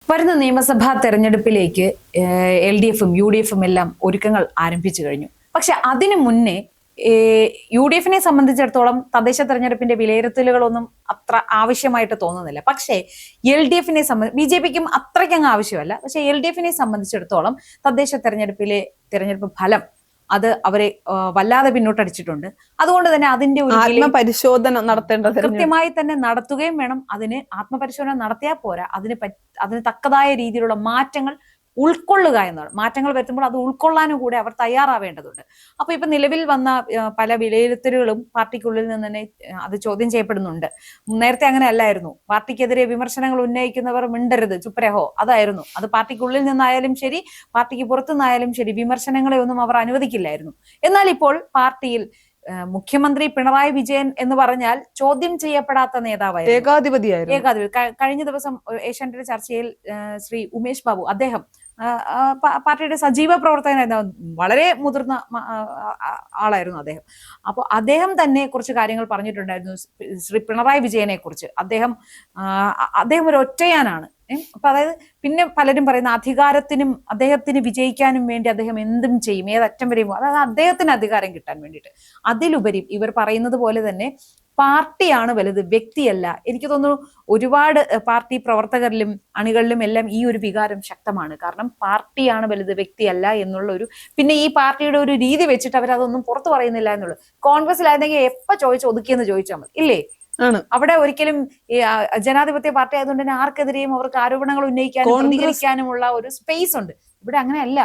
വരുന്ന നിയമസഭാ തെരഞ്ഞെടുപ്പിലേക്ക് LDFും UDFും എല്ലാം ഒരുക്കങ്ങൾ ആരംഭിച്ചു കഴിഞ്ഞു. പക്ഷെ അതിനു മുന്നേ UDFിനെ സംബന്ധിച്ചിടത്തോളം തദ്ദേശ തെരഞ്ഞെടുപ്പിന്റെ വിലയിരുത്തലുകളൊന്നും അത്ര ആവശ്യമായിട്ട് തോന്നുന്നില്ല. പക്ഷേ LDFിനെ BJPക്കും അത്രയ്ക്കങ്ങ് ആവശ്യമല്ല. പക്ഷെ LDFിനെ സംബന്ധിച്ചിടത്തോളം തദ്ദേശ തെരഞ്ഞെടുപ്പ് ഫലം അത് അവരെ വല്ലാതെ പിന്നോട്ടടിച്ചിട്ടുണ്ട്. അതുകൊണ്ട് തന്നെ അതിന്റെ ഒരു ആത്മപരിശോധന നടത്തേണ്ടത് കൃത്യമായി തന്നെ നടത്തുകയും വേണം. അതിന് ആത്മപരിശോധന നടത്തിയാൽ പോരാ, അതിന് തക്കതായ രീതിയിലുള്ള മാറ്റങ്ങൾ ഉൾക്കൊള്ളുക എന്നാണ്. മാറ്റങ്ങൾ വരുത്തുമ്പോൾ അത് ഉൾക്കൊള്ളാനും കൂടെ അവർ തയ്യാറാവേണ്ടതുണ്ട്. അപ്പൊ ഇപ്പൊ നിലവിൽ വന്ന പല വിലയിരുത്തലുകളും പാർട്ടിക്കുള്ളിൽ നിന്ന് തന്നെ അത് ചോദ്യം ചെയ്യപ്പെടുന്നുണ്ട്. നേരത്തെ അങ്ങനെ അല്ലായിരുന്നു. പാർട്ടിക്കെതിരെ വിമർശനങ്ങൾ ഉന്നയിക്കുന്നവർ മിണ്ടരുത്, ചുപ്പരഹോ, അതായിരുന്നു. അത് പാർട്ടിക്കുള്ളിൽ നിന്നായാലും ശരി, പാർട്ടിക്ക് പുറത്തുനിന്നായാലും ശരി, വിമർശനങ്ങളെ ഒന്നും അവർ അനുവദിക്കില്ലായിരുന്നു. എന്നാൽ ഇപ്പോൾ പാർട്ടിയിൽ മുഖ്യമന്ത്രി പിണറായി വിജയൻ എന്ന് പറഞ്ഞാൽ ചോദ്യം ചെയ്യപ്പെടാത്ത നേതാവായിരുന്നു, ഏകാധിപതി. കഴിഞ്ഞ ദിവസം ഏഷ്യാനെറ്റിലെ ചർച്ചയിൽ ശ്രീ ഉമേഷ് ബാബു, അദ്ദേഹം പാർട്ടിയുടെ സജീവ പ്രവർത്തകനായിരുന്നു, വളരെ മുതിർന്ന ആളായിരുന്നു അദ്ദേഹം. അപ്പോൾ അദ്ദേഹം തന്നെ കുറച്ച് കാര്യങ്ങൾ പറഞ്ഞിട്ടുണ്ടായിരുന്നു ശ്രീ പിണറായി വിജയനെ കുറിച്ച്. അദ്ദേഹം ഒരു ഒറ്റയാനാണ്. അപ്പൊ അതായത് പിന്നെ പലരും പറയുന്ന അധികാരത്തിനും അദ്ദേഹത്തിന് വിജയിക്കാനും വേണ്ടി അദ്ദേഹം എന്തും ചെയ്യും, ഏതറ്റം വരെയും. അതായത് അദ്ദേഹത്തിന് അധികാരം കിട്ടാൻ വേണ്ടിയിട്ട്. അതിലുപരി ഇവർ പറയുന്നത് പോലെ തന്നെ പാർട്ടിയാണ് വലുത്, വ്യക്തിയല്ല. എനിക്ക് തോന്നുന്നു ഒരുപാട് പാർട്ടി പ്രവർത്തകരിലും അണികളിലും എല്ലാം ഈ ഒരു വികാരം ശക്തമാണ്. കാരണം പാർട്ടിയാണ് വലുത്, വ്യക്തിയല്ല എന്നുള്ള പിന്നെ ഈ പാർട്ടിയുടെ ഒരു രീതി വെച്ചിട്ട് അവരതൊന്നും പുറത്തു പറയുന്നില്ല എന്നുള്ളത്. കോൺഗ്രസിലായിരുന്നെങ്കിൽ എപ്പോ ഒതുക്കിയെന്ന് ചോദിച്ചാൽ മതി, ഇല്ലേ? അവിടെ ഒരിക്കലും ജനാധിപത്യ പാർട്ടി ആയതുകൊണ്ട് തന്നെ ആർക്കെതിരെയും അവർക്ക് ആരോപണങ്ങൾ ഉന്നയിക്കാനും പ്രതികരിക്കാനുമുള്ള ഒരു സ്പേസ് ഉണ്ട്. ഇവിടെ അങ്ങനെയല്ല.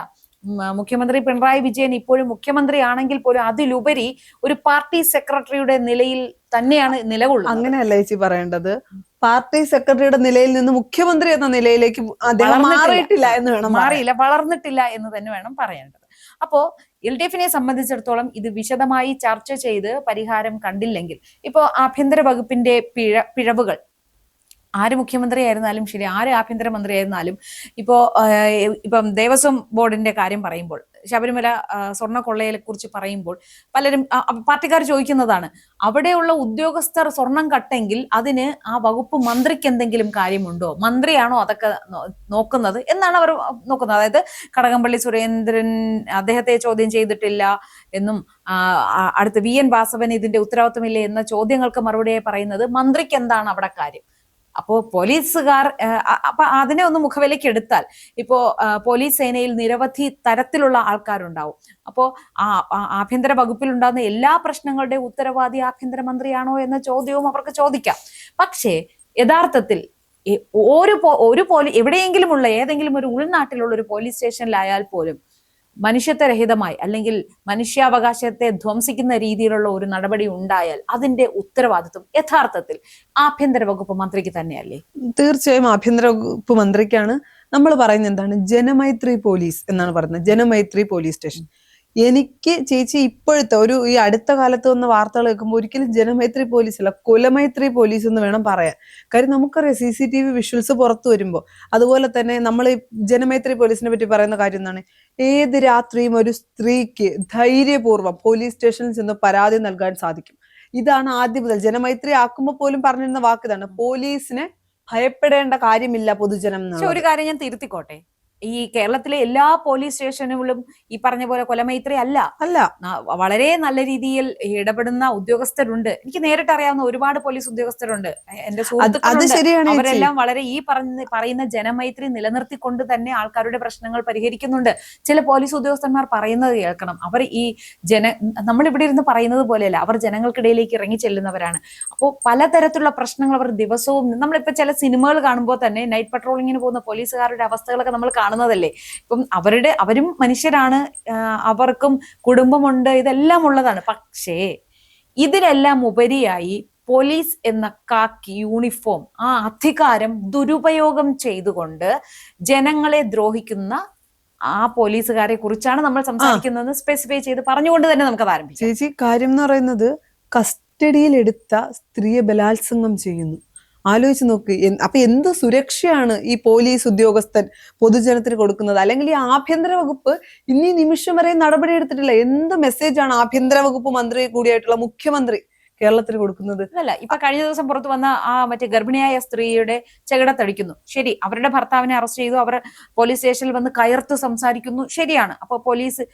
മുഖ്യമന്ത്രി പിണറായി വിജയൻ ഇപ്പോഴും മുഖ്യമന്ത്രി ആണെങ്കിൽ പോലും അതിലുപരി ഒരു പാർട്ടി സെക്രട്ടറിയുടെ നിലയിൽ തന്നെയാണ് നിലകൊള്ളുന്നത്. അങ്ങനെയല്ല ചേച്ചി പറയേണ്ടത്. പാർട്ടി സെക്രട്ടറിയുടെ നിലയിൽ നിന്ന് മുഖ്യമന്ത്രി എന്ന നിലയിലേക്ക് വളർന്നിട്ടില്ല എന്ന് തന്നെ വേണം പറയേണ്ടത്. അപ്പോ LDFിനെ സംബന്ധിച്ചിടത്തോളം ഇത് വിശദമായി ചർച്ച ചെയ്ത് പരിഹാരം കണ്ടില്ലെങ്കിൽ, ഇപ്പോ ആഭ്യന്തര വകുപ്പിന്റെ പിഴവുകൾ ആര് മുഖ്യമന്ത്രി ആയിരുന്നാലും ശരി, ആര് ആഭ്യന്തരമന്ത്രി ആയിരുന്നാലും, ഇപ്പം ദേവസ്വം ബോർഡിന്റെ കാര്യം പറയുമ്പോൾ, ശബരിമല സ്വർണ്ണക്കൊള്ളയെ കുറിച്ച് പറയുമ്പോൾ പലരും പാർട്ടിക്കാർ ചോദിക്കുന്നതാണ്, അവിടെയുള്ള ഉദ്യോഗസ്ഥർ സ്വർണം കട്ടെങ്കിൽ അതിന് ആ വകുപ്പ് മന്ത്രിക്ക് എന്തെങ്കിലും കാര്യമുണ്ടോ? മന്ത്രിയാണോ അതൊക്കെ നോക്കുന്നത് എന്നാണ് അവർ നോക്കുന്നത്. അതായത് കടകംപള്ളി സുരേന്ദ്രൻ അദ്ദേഹത്തെ ചോദ്യം ചെയ്തിട്ടില്ല എന്നും അടുത്ത് VN വാസവൻ ഇതിന്റെ ഉത്തരവാദിത്വമില്ലേ എന്ന ചോദ്യങ്ങൾക്ക് മറുപടിയായി പറയുന്നത് മന്ത്രിക്ക് എന്താണ് അവിടെ കാര്യം. അപ്പോ പോലീസുകാർ അതിനെ ഒന്ന് മുഖവിലേക്ക് എടുത്താൽ, ഇപ്പോ പോലീസ് സേനയിൽ നിരവധി തരത്തിലുള്ള ആൾക്കാരുണ്ടാവും. അപ്പോ ആഭ്യന്തര വകുപ്പിൽ ഉണ്ടാകുന്ന എല്ലാ പ്രശ്നങ്ങളുടെയും ഉത്തരവാദി ആഭ്യന്തരമന്ത്രിയാണോ എന്ന ചോദ്യവും അവർക്ക് ചോദിക്കാം. പക്ഷേ യഥാർത്ഥത്തിൽ എവിടെയെങ്കിലും ഉള്ള ഏതെങ്കിലും ഒരു ഉൾനാട്ടിലുള്ള ഒരു പോലീസ് സ്റ്റേഷനിലായാൽ പോലും മനുഷ്യത്വരഹിതമായി അല്ലെങ്കിൽ മനുഷ്യാവകാശത്തെ ധ്വംസിക്കുന്ന രീതിയിലുള്ള ഒരു നടപടി ഉണ്ടായാൽ അതിന്റെ ഉത്തരവാദിത്വം യഥാർത്ഥത്തിൽ ആഭ്യന്തര വകുപ്പ് മന്ത്രിക്ക് തന്നെയല്ലേ? തീർച്ചയായും ആഭ്യന്തര വകുപ്പ് മന്ത്രിക്കാണ്. നമ്മൾ പറയുന്നത് എന്താണ്? ജനമൈത്രി പോലീസ് എന്നാണ് പറയുന്നത്. Janamaithri police station. എനിക്ക് ചേച്ചി ഇപ്പോഴത്തെ ഈ അടുത്ത കാലത്ത് വന്ന വാർത്തകൾ കേൾക്കുമ്പോൾ ഒരിക്കലും ജനമൈത്രി പോലീസ് അല്ല, കുലമൈത്രി പോലീസ് എന്ന് വേണം പറയാൻ. കാര്യം നമുക്കറിയാം CCTV വിഷ്വൽസ് പുറത്തു വരുമ്പോൾ. അതുപോലെ തന്നെ നമ്മൾ ഈ ജനമൈത്രി പോലീസിനെ പറ്റി പറയുന്ന കാര്യം എന്താണ്? ഏത് രാത്രിയും ഒരു സ്ത്രീക്ക് ധൈര്യപൂർവ്വം പോലീസ് സ്റ്റേഷനിൽ ചെന്ന് പരാതി നൽകാൻ സാധിക്കും. ഇതാണ് ആദ്യം മുതൽ ജനമൈത്രി ആക്കുമ്പോൾ പോലും പറഞ്ഞിരുന്ന വാക്ക് ഇതാണ്: പോലീസിനെ ഭയപ്പെടേണ്ട കാര്യമില്ല പൊതുജനം. ഒരു കാര്യം ഞാൻ തിരുത്തിക്കോട്ടെ, ഈ കേരളത്തിലെ എല്ലാ പോലീസ് സ്റ്റേഷനുകളും ഈ പറഞ്ഞ പോലെ കൊലമൈത്രി അല്ല. വളരെ നല്ല രീതിയിൽ ഇടപെടുന്ന ഉദ്യോഗസ്ഥരുണ്ട്. എനിക്ക് നേരിട്ട് അറിയാവുന്ന ഒരുപാട് പോലീസ് ഉദ്യോഗസ്ഥരുണ്ട്, എന്റെ സുഹൃത്തുക്കളുണ്ട്. അവരെല്ലാം വളരെ ഈ പറയുന്ന ജനമൈത്രി നിലനിർത്തിക്കൊണ്ട് തന്നെ ആൾക്കാരുടെ പ്രശ്നങ്ങൾ പരിഹരിക്കുന്നുണ്ട്. ചില പോലീസ് ഉദ്യോഗസ്ഥന്മാർ പറയുന്നത് കേൾക്കണം. അവർ നമ്മളിവിടെ ഇരുന്ന് പറയുന്നത് പോലെയല്ല, അവർ ജനങ്ങൾക്കിടയിലേക്ക് ഇറങ്ങി ചെല്ലുന്നവരാണ്. അപ്പോൾ പലതരത്തിലുള്ള പ്രശ്നങ്ങൾ അവർ ദിവസവും, നമ്മളിപ്പോ ചില സിനിമകൾ കാണുമ്പോൾ തന്നെ നൈറ്റ് പട്രോളിങ്ങിന് പോകുന്ന പോലീസുകാരുടെ അവസ്ഥകളൊക്കെ നമ്മൾ കാണുന്നതല്ലേ. ഇപ്പം അവരും മനുഷ്യരാണ്, അവർക്കും കുടുംബമുണ്ട്, ഇതെല്ലാം ഉള്ളതാണ്. പക്ഷേ ഇതിനെല്ലാം ഉപരിയായി പോലീസ് എന്ന കാക്കി യൂണിഫോം, ആ അധികാരം ദുരുപയോഗം ചെയ്തുകൊണ്ട് ജനങ്ങളെ ദ്രോഹിക്കുന്ന ആ പോലീസുകാരെ കുറിച്ചാണ് നമ്മൾ സംസാരിക്കുന്നത്. സ്പെസിഫൈ ചെയ്ത് പറഞ്ഞുകൊണ്ട് തന്നെ നമുക്കത് ആരംഭിക്കാം. ചേച്ചി, കാര്യം എന്ന് പറയുന്നത് കസ്റ്റഡിയിൽ എടുത്ത സ്ത്രീയെ ബലാത്സംഗം ചെയ്യുന്നു. ആലോചിച്ച് നോക്ക്. അപ്പൊ എന്ത് സുരക്ഷയാണ് ഈ പോലീസ് ഉദ്യോഗസ്ഥൻ പൊതുജനത്തിന് കൊടുക്കുന്നത്? അല്ലെങ്കിൽ ഈ ആഭ്യന്തര വകുപ്പ് ഇന്നീ നിമിഷം വരെ നടപടി എടുത്തിട്ടില്ല. എന്ത് മെസ്സേജാണ് ആഭ്യന്തര വകുപ്പ് മന്ത്രി കൂടിയായിട്ടുള്ള മുഖ്യമന്ത്രി കേരളത്തിന് കൊടുക്കുന്നത്? അതല്ല, ഇപ്പൊ കഴിഞ്ഞ ദിവസം പുറത്തു വന്ന ആ മറ്റേ ഗർഭിണിയായ സ്ത്രീയുടെ ചെകിടത്തടിക്കുന്നു, ശരി, അവരുടെ ഭർത്താവിനെ അറസ്റ്റ് ചെയ്തു, അവർ പോലീസ് സ്റ്റേഷനിൽ വന്ന് കയർത്ത് സംസാരിക്കുന്നു, ശരിയാണ്. അപ്പൊ പോലീസ്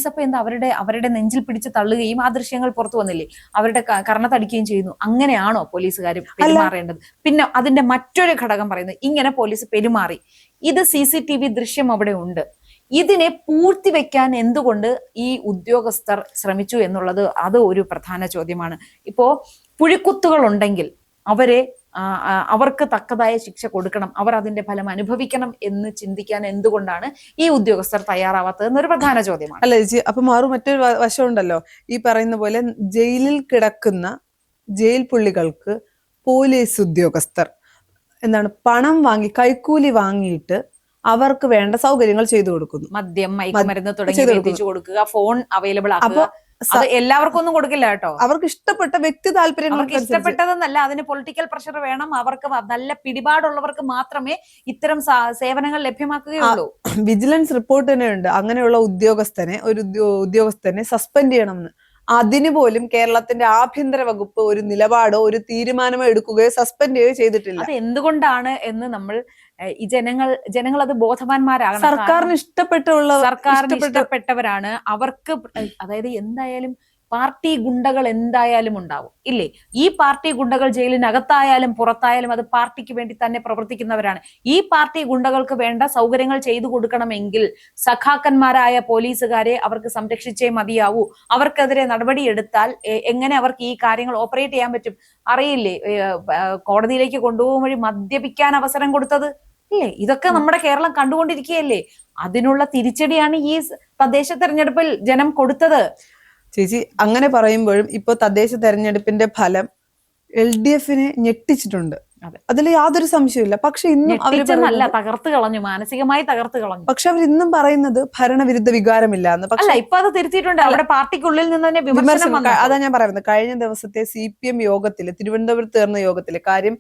അപ്പൊ എന്താ അവരുടെ നെഞ്ചിൽ പിടിച്ച് തള്ളുകയും ആ ദൃശ്യങ്ങൾ പുറത്തു വന്നില്ലേ, അവരുടെ കർണത്തടിക്കുകയും ചെയ്യുന്നു. അങ്ങനെയാണോ പോലീസുകാർ പെരുമാറേണ്ടത്? പിന്നെ അതിന്റെ മറ്റൊരു ഘടകം പറയുന്നത്, ഇങ്ങനെ പോലീസ് പെരുമാറി, ഇത് CCTV ദൃശ്യം അവിടെ ഉണ്ട്, ഇതിനെ പൂഴ്ത്തിവെക്കാൻ എന്തുകൊണ്ട് ഈ ഉദ്യോഗസ്ഥർ ശ്രമിച്ചു എന്നുള്ളത് അത് ഒരു പ്രധാന ചോദ്യമാണ്. ഇപ്പോ പുഴിക്കുത്തുകൾ ഉണ്ടെങ്കിൽ അവർക്ക് തക്കതായ ശിക്ഷ കൊടുക്കണം, അവർ അതിന്റെ ഫലം അനുഭവിക്കണം എന്ന് ചിന്തിക്കാൻ എന്തുകൊണ്ടാണ് ഈ ഉദ്യോഗസ്ഥർ തയ്യാറാവാത്തത് എന്നൊരു പ്രധാന ചോദ്യമാണ്. അല്ല ചേച്ചി, അപ്പൊ മറ്റൊരു വശമുണ്ടല്ലോ, ഈ പറയുന്ന പോലെ ജയിലിൽ കിടക്കുന്ന ജയിൽ പുള്ളികൾക്ക് പോലീസ് ഉദ്യോഗസ്ഥർ പണം വാങ്ങി, കൈക്കൂലി വാങ്ങിയിട്ട് അവർക്ക് വേണ്ട സൗകര്യങ്ങൾ ചെയ്തു കൊടുക്കുന്നു. മദ്യം, മയക്കുമരുന്ന് തുടങ്ങി എത്തിച്ചു കൊടുക്കുക, ഫോൺ അവൈലബിൾ ആക്കുക. അത് എല്ലാവർക്കും ഒന്നും കൊടുക്കില്ല കേട്ടോ, അവർക്ക് ഇഷ്ടപ്പെട്ട വ്യക്തി താല്പര്യങ്ങൾ, അവർക്ക് ഇഷ്ടപ്പെട്ടതെന്നല്ല, അതിന് പൊളിറ്റിക്കൽ പ്രഷർ വേണം, അവർക്ക് നല്ല പിടിപാടുള്ളവർക്ക് മാത്രമേ ഇത്തരം സേവനങ്ങൾ ലഭ്യമാക്കുകയുള്ളൂ. വിജിലൻസ് റിപ്പോർട്ട് തന്നെ ഉണ്ട്, അങ്ങനെയുള്ള ഉദ്യോഗസ്ഥനെ സസ്പെൻഡ് ചെയ്യണമെന്ന്. അതിന് പോലും കേരളത്തിന്റെ ആഭ്യന്തര വകുപ്പ് ഒരു നിലപാടോ ഒരു തീരുമാനമോ എടുക്കുകയോ സസ്പെൻഡ് ചെയ്യുകയോ ചെയ്തിട്ടില്ല. അത് എന്തുകൊണ്ടാണ് എന്ന് നമ്മൾ ഈ ജനങ്ങൾ അത് ബോധവാന്മാരാകണം. സർക്കാരിന് ഇഷ്ടപ്പെട്ടവരാണ് അവർക്ക്. അതായത് എന്തായാലും പാർട്ടി ഗുണ്ടകൾ എന്തായാലും ഉണ്ടാവും ഇല്ലേ? ഈ പാർട്ടി ഗുണ്ടകൾ ജയിലിനകത്തായാലും പുറത്തായാലും അത് പാർട്ടിക്ക് വേണ്ടി തന്നെ പ്രവർത്തിക്കുന്നവരാണ്. ഈ പാർട്ടി ഗുണ്ടകൾക്ക് വേണ്ട സൗകര്യങ്ങൾ ചെയ്തു കൊടുക്കണമെങ്കിൽ സഖാക്കന്മാരായ പോലീസുകാരെ അവർക്ക് സംരക്ഷിച്ചേ മതിയാവൂ. അവർക്കെതിരെ നടപടിയെടുത്താൽ എങ്ങനെ അവർക്ക് ഈ കാര്യങ്ങൾ ഓപ്പറേറ്റ് ചെയ്യാൻ പറ്റും? അറിയില്ലേ, കോടതിയിലേക്ക് കൊണ്ടുപോകും വഴി മദ്യപിക്കാൻ അവസരം കൊടുത്തത് ഇല്ലേ? ഇതൊക്കെ നമ്മുടെ കേരളം കണ്ടുകൊണ്ടിരിക്കുകയല്ലേ? അതിനുള്ള തിരിച്ചടിയാണ് ഈ തദ്ദേശ തെരഞ്ഞെടുപ്പിൽ ജനം കൊടുത്തത്. ചേച്ചി, അങ്ങനെ പറയുമ്പോഴും ഇപ്പൊ തദ്ദേശ തെരഞ്ഞെടുപ്പിന്റെ ഫലം LDFനെ ഞെട്ടിച്ചിട്ടുണ്ട്, അതിൽ യാതൊരു സംശയമില്ല. പക്ഷെ ഇന്നും തകർത്ത് കളഞ്ഞു, മാനസികമായി തകർത്ത് കളഞ്ഞു. പക്ഷെ അവർ ഇന്നും പറയുന്നത് ഭരണവിരുദ്ധ വികാരമില്ല എന്ന്. പക്ഷെ ഇപ്പൊ അത് തിരുത്തിയിട്ടുണ്ട്, അവിടെ പാർട്ടിക്കുള്ളിൽ നിന്ന് തന്നെ വിമർശനം. അതാ ഞാൻ പറയുന്നത്, കഴിഞ്ഞ ദിവസത്തെ CPM യോഗത്തില്, തിരുവനന്തപുരത്ത് ചേർന്ന യോഗത്തില് കാര്യം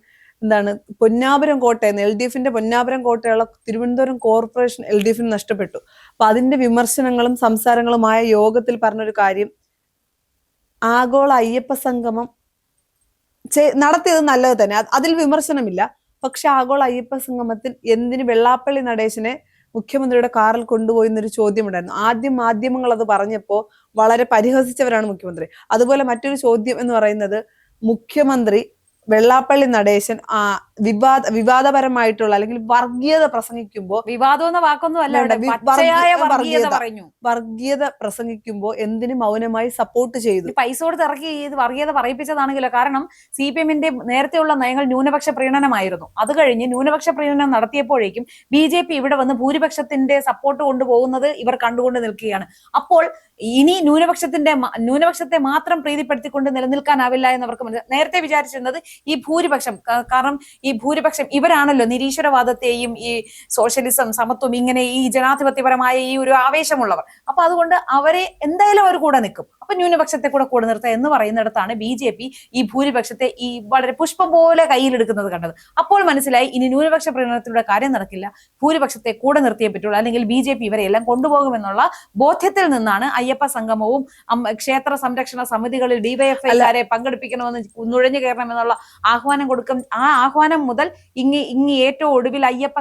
പൊന്നാപുരം കോട്ടയെന്ന് LDFന്റെ പൊന്നാപുരം കോട്ടയുള്ള തിരുവനന്തപുരം കോർപ്പറേഷൻ LDFന് നഷ്ടപ്പെട്ടു. അപ്പൊ അതിന്റെ വിമർശനങ്ങളും സംസാരങ്ങളുമായ യോഗത്തിൽ പറഞ്ഞൊരു കാര്യം, ആഗോള അയ്യപ്പ സംഗമം നടത്തിയത് നല്ലത് തന്നെ, അതിൽ വിമർശനമില്ല. പക്ഷെ ആഗോള അയ്യപ്പ സംഗമത്തിൽ എന്തിന് വെള്ളാപ്പള്ളി നടേശനെ മുഖ്യമന്ത്രിയുടെ കാറിൽ കൊണ്ടുപോയി എന്നൊരു ചോദ്യം ഉണ്ടായിരുന്നു. ആദ്യം മാധ്യമങ്ങൾ അത് പറഞ്ഞപ്പോ വളരെ പരിഹസിച്ചവരാണ് മുഖ്യമന്ത്രി. അതുപോലെ മറ്റൊരു ചോദ്യം എന്ന് പറയുന്നത്, മുഖ്യമന്ത്രി വെള്ളാപ്പള്ളി നടേശൻ വിവാദപരമായിട്ടുള്ള അല്ലെങ്കിൽ വർഗീയത പ്രസംഗിക്കുമ്പോ, വിവാദം എന്ന വാക്കൊന്നും അല്ല, വർഗീയത പ്രസംഗിക്കുമ്പോ എന്തിന് മൗനമായി സപ്പോർട്ട് ചെയ്തു? പൈസ കൊടുത്ത് ഇറക്കി ഇത് വർഗീയത പറയിപ്പിച്ചതാണെങ്കിലോ. കാരണം CPMന്റെ നേരത്തെയുള്ള നയങ്ങൾ ന്യൂനപക്ഷ പ്രീണനമായിരുന്നു. അത് കഴിഞ്ഞ് ന്യൂനപക്ഷ പ്രീണനം നടത്തിയപ്പോഴേക്കും BJP ഇവിടെ വന്ന് ഭൂരിപക്ഷത്തിന്റെ സപ്പോർട്ട് കൊണ്ടുപോകുന്നത് ഇവർ കണ്ടുകൊണ്ട് നിൽക്കുകയാണ്. അപ്പോൾ ഇനി ന്യൂനപക്ഷത്തെ മാത്രം പ്രീതിപ്പെടുത്തിക്കൊണ്ട് നിലനിൽക്കാനാവില്ല എന്നവർക്ക് നേരത്തെ വിചാരിച്ചിരുന്നത് ഈ ഭൂരിപക്ഷം, കാരണം ഈ ഭൂരിപക്ഷം ഇവരാണല്ലോ നിരീശ്വരവാദത്തെയും ഈ സോഷ്യലിസം, സമത്വം, ഇങ്ങനെ ഈ ജനാധിപത്യപരമായ ഈ ഒരു ആവേശമുള്ളവർ. അപ്പൊ അതുകൊണ്ട് അവരെ എന്തായാലും അവർ കൂടെ നിൽക്കും. അപ്പൊ ന്യൂനപക്ഷത്തെ കൂടെ നിർത്തുക എന്ന് പറയുന്നിടത്താണ് BJP ഈ ഭൂരിപക്ഷത്തെ ഈ വളരെ പുഷ്പം പോലെ കയ്യിലെടുക്കുന്നത് കണ്ടത്. അപ്പോൾ മനസ്സിലായി ഇനി ന്യൂനപക്ഷ പ്രീണനത്തിലൂടെ കാര്യം നടക്കില്ല, ഭൂരിപക്ഷത്തെ കൂടെ നിർത്തിയേ പറ്റുള്ളൂ, അല്ലെങ്കിൽ BJP ഇവരെല്ലാം കൊണ്ടുപോകുമെന്നുള്ള ബോധ്യത്തിൽ നിന്നാണ് അയ്യപ്പ സംഗമവും ക്ഷേത്ര സംരക്ഷണ സമിതികളിൽ DYFIക്കാരെ പങ്കെടുപ്പിക്കണമെന്ന് നുഴഞ്ഞു കയറണമെന്നുള്ള ആഹ്വാനം കൊടുക്കും. ആ ആഹ്വാനം മുതൽ ഇങ്ങി ഏറ്റവും ഒടുവിൽ അയ്യപ്പ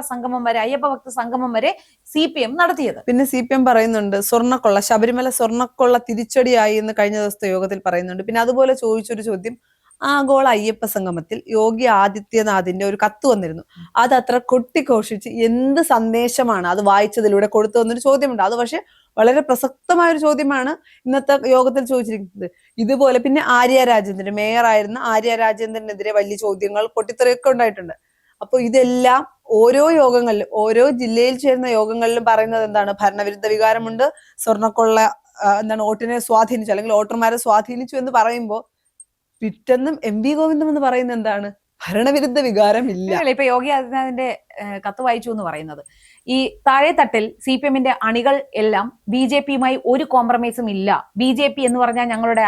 ഭക്ത സംഗമം വരെ CPM നടത്തിയത്. പിന്നെ CPM പറയുന്നുണ്ട് സ്വർണ്ണക്കൊള്ള, ശബരിമല സ്വർണ്ണക്കൊള്ള തിരിച്ചടിയായി എന്ന് കഴിഞ്ഞ ദിവസത്തെ യോഗത്തിൽ പറയുന്നുണ്ട്. പിന്നെ അതുപോലെ ചോദിച്ചൊരു ചോദ്യം, ആഗോള അയ്യപ്പ സംഗമത്തിൽ യോഗി ആദിത്യനാഥിന്റെ ഒരു കത്ത് വന്നിരുന്നു, അത് അത്ര കൊട്ടിഘോഷിച്ച് എന്ത് സന്ദേശമാണ് അത് വായിച്ചതിലൂടെ കൊടുത്തതെന്നൊരു ചോദ്യമുണ്ട്. അത് പക്ഷെ വളരെ പ്രസക്തമായ ഒരു ചോദ്യമാണ് ഇന്നത്തെ യോഗത്തിൽ ചോദിച്ചിരിക്കുന്നത്. ഇതുപോലെ പിന്നെ മേയറായിരുന്ന ആര്യ രാജേന്ദ്രനെതിരെ വലിയ ചോദ്യങ്ങൾ, പൊട്ടിത്തെറിയൊക്കെ ഉണ്ടായിട്ടുണ്ട്. അപ്പൊ ഇതെല്ലാം ഓരോ യോഗങ്ങളിലും, ഓരോ ജില്ലയിൽ ചേരുന്ന യോഗങ്ങളിലും പറയുന്നത് എന്താണ്? ഭരണവിരുദ്ധ വികാരമുണ്ട്, സ്വർണ്ണക്കൊള്ള വോട്ടിനെ സ്വാധീനിച്ചു അല്ലെങ്കിൽ വോട്ടർമാരെ സ്വാധീനിച്ചു എന്ന് പറയുമ്പോൾ പിറ്റെന്നും MV ഗോവിന്ദം എന്ന് പറയുന്നത് എന്താണ്? ഭരണവിരുദ്ധ വികാരമില്ല. ഇപ്പൊ യോഗി ആദിത്യനാഥിന്റെ കത്ത് വായിച്ചു എന്ന് പറയുന്നത്, ഈ താഴെത്തട്ടിൽ CPMന്റെ അണികൾ എല്ലാം BJPയുമായി ഒരു കോംപ്രമൈസും ഇല്ല, BJP എന്ന് പറഞ്ഞാൽ ഞങ്ങളുടെ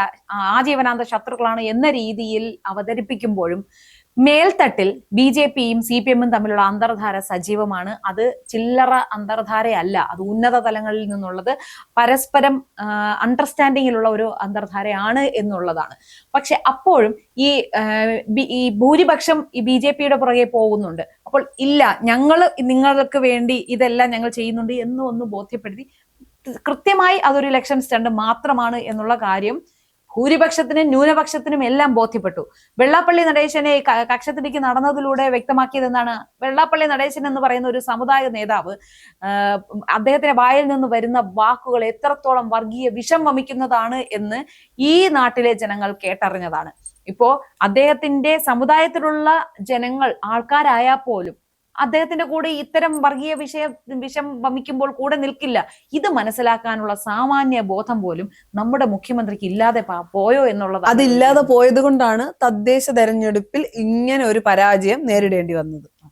ആജീവനാന്ത ശത്രുക്കളാണ് എന്ന രീതിയിൽ അവതരിപ്പിക്കുമ്പോഴും മേൽത്തട്ടിൽ BJPയും CPM-ഉം തമ്മിലുള്ള അന്തർധാര സജീവമാണ്. അത് ചില്ലറ അന്തർധാരയല്ല, അത് ഉന്നത തലങ്ങളിൽ നിന്നുള്ളത് പരസ്പരം അണ്ടർസ്റ്റാൻഡിങ്ങിലുള്ള ഒരു അന്തർധാരയാണ് എന്നുള്ളതാണ്. പക്ഷെ അപ്പോഴും ഈ ഭൂരിപക്ഷം ഈ BJPയുടെ പുറകെ പോകുന്നുണ്ട്. അപ്പോൾ ഇല്ല, ഞങ്ങൾ നിങ്ങൾക്ക് വേണ്ടി ഇതെല്ലാം ഞങ്ങൾ ചെയ്യുന്നുണ്ട് എന്ന് ഒന്ന് ബോധ്യപ്പെടുത്തി കൃത്യമായി അതൊരു ഇലക്ഷൻ സ്റ്റണ്ട് മാത്രമാണ് എന്നുള്ള കാര്യം ഭൂരിപക്ഷത്തിനും ന്യൂനപക്ഷത്തിനും എല്ലാം ബോധ്യപ്പെട്ടു. വെള്ളാപ്പള്ളി നടേശനെ കക്ഷത്തിലേക്ക് നടന്നതിലൂടെ വ്യക്തമാക്കിയത് എന്താണ്? വെള്ളാപ്പള്ളി നടേശൻ എന്ന് പറയുന്ന ഒരു സമുദായ നേതാവ്, അദ്ദേഹത്തിന്റെ വായിൽ നിന്ന് വരുന്ന വാക്കുകൾ എത്രത്തോളം വർഗീയ വിഷം വമിക്കുന്നതാണ് എന്ന് ഈ നാട്ടിലെ ജനങ്ങൾ കേട്ടറിഞ്ഞതാണ്. ഇപ്പോ അദ്ദേഹത്തിന്റെ സമുദായത്തിലുള്ള ജനങ്ങൾ ആൾക്കാരായാൽ പോലും അദ്ദേഹത്തിന്റെ കൂടെ ഇത്തരം വർഗീയ വിഷം വമിക്കുമ്പോൾ കൂടെ നിൽക്കില്ല. ഇത് മനസ്സിലാക്കാനുള്ള സാമാന്യ ബോധം പോലും നമ്മുടെ മുഖ്യമന്ത്രിക്ക് ഇല്ലാതെ പോയോ എന്നുള്ളത്. അതില്ലാതെ പോയത് കൊണ്ടാണ് തദ്ദേശ തെരഞ്ഞെടുപ്പിൽ ഇങ്ങനെ ഒരു പരാജയം നേരിടേണ്ടി വന്നത്.